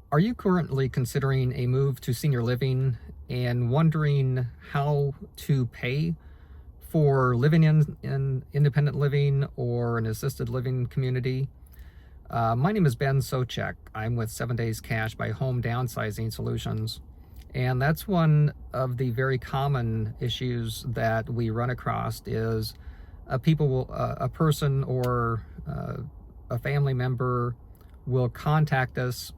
Are you currently considering a move to senior living and wondering how to pay for living in independent living or an assisted living community? My name is Ben Sochek. I'm with 7 Days Cash by Home Downsizing Solutions. And that's one of the very common issues that we run across is a person or a family member will contact us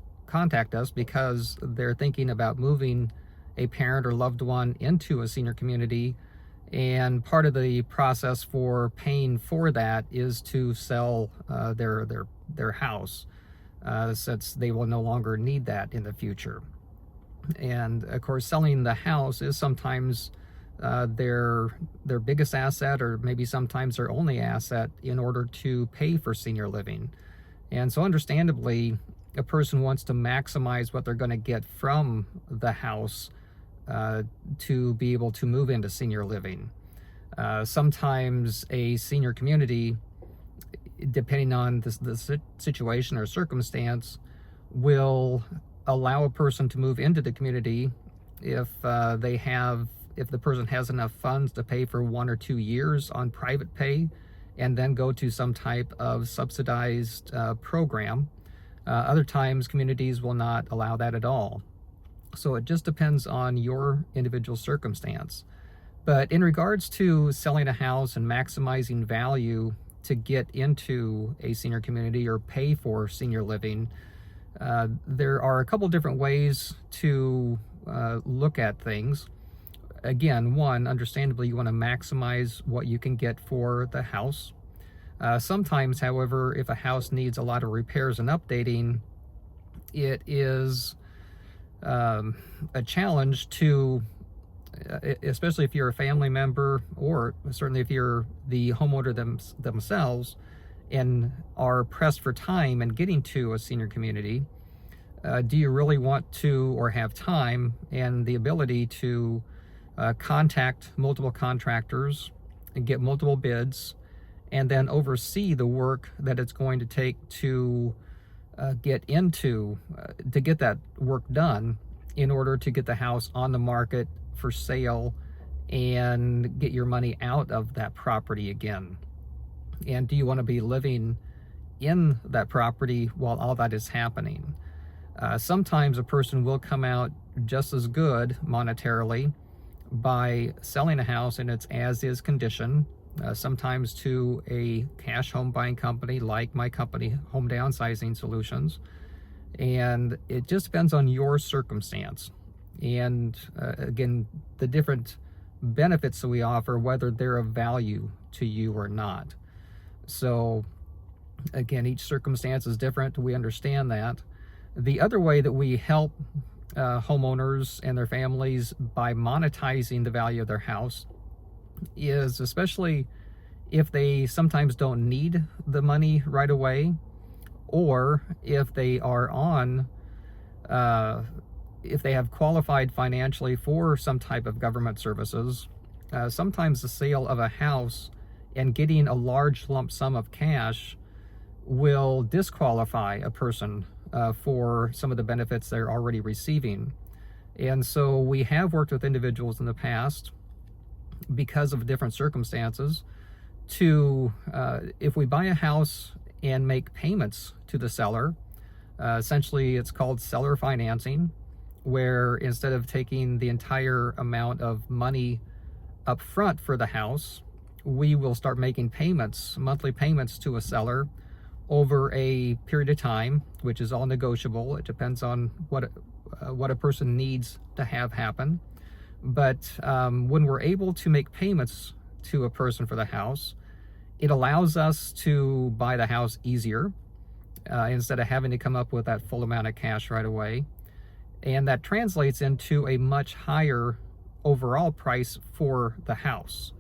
because they're thinking about moving a parent or loved one into a senior community, and part of the process for paying for that is to sell their house, since they will no longer need that in the future. And of course, selling the house is sometimes their biggest asset, or maybe sometimes their only asset, in order to pay for senior living. And so understandably, a person wants to maximize what they're going to get from the house to be able to move into senior living. Sometimes a senior community, depending on the situation or circumstance, will allow a person to move into the community if the person has enough funds to pay for 1 or 2 years on private pay and then go to some type of subsidized program. Other times, communities will not allow that at all. So it just depends on your individual circumstance. But in regards to selling a house and maximizing value to get into a senior community or pay for senior living, there are a couple different ways to look at things. Again, one, understandably, you want to maximize what you can get for the house. Sometimes, however, if a house needs a lot of repairs and updating, it is a challenge to, especially if you're a family member, or certainly if you're the homeowner themselves and are pressed for time and getting to a senior community. Do you really want to, or have time and the ability to contact multiple contractors and get multiple bids, and then oversee the work that it's going to take to get that work done in order to get the house on the market for sale and get your money out of that property again? And do you want to be living in that property while all that is happening? Sometimes a person will come out just as good monetarily by selling a house in its as-is condition, sometimes to a cash home buying company like my company, Home Downsizing Solutions. And it just depends on your circumstance. And again, the different benefits that we offer, whether they're of value to you or not. So again, each circumstance is different. We understand that. The other way that we help homeowners and their families by monetizing the value of their house is, especially if they sometimes don't need the money right away, or if they are if they have qualified financially for some type of government services. Sometimes the sale of a house and getting a large lump sum of cash will disqualify a person for some of the benefits they're already receiving. And so we have worked with individuals in the past, because of different circumstances, to if we buy a house and make payments to the seller, essentially it's called seller financing, where instead of taking the entire amount of money up front for the house, we will start making payments, monthly payments to a seller over a period of time, which is all negotiable. It depends on what a person needs to have happen. But when we're able to make payments to a person for the house, it allows us to buy the house easier instead of having to come up with that full amount of cash right away. And that translates into a much higher overall price for the house.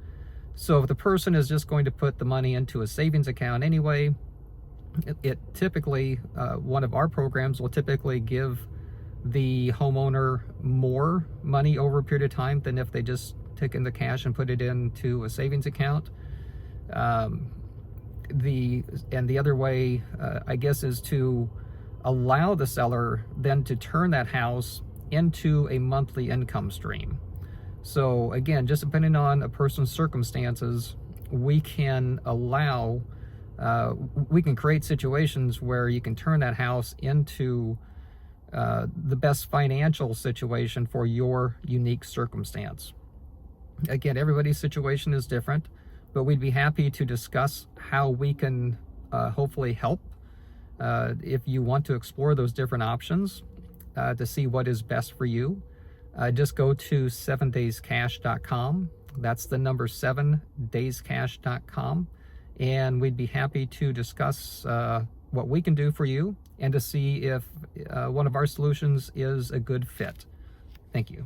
So if the person is just going to put the money into a savings account anyway, it typically, one of our programs will typically give the homeowner more money over a period of time than if they just took in the cash and put it into a savings account. The other way, I guess, is to allow the seller then to turn that house into a monthly income stream. So again, just depending on a person's circumstances, we can allow, we can create situations where you can turn that house into the best financial situation for your unique circumstance. Again, everybody's situation is different, but we'd be happy to discuss how we can hopefully help if you want to explore those different options to see what is best for you. Just go to 7dayscash.com. That's the number 7dayscash.com. And we'd be happy to discuss what we can do for you and to see if one of our solutions is a good fit. Thank you.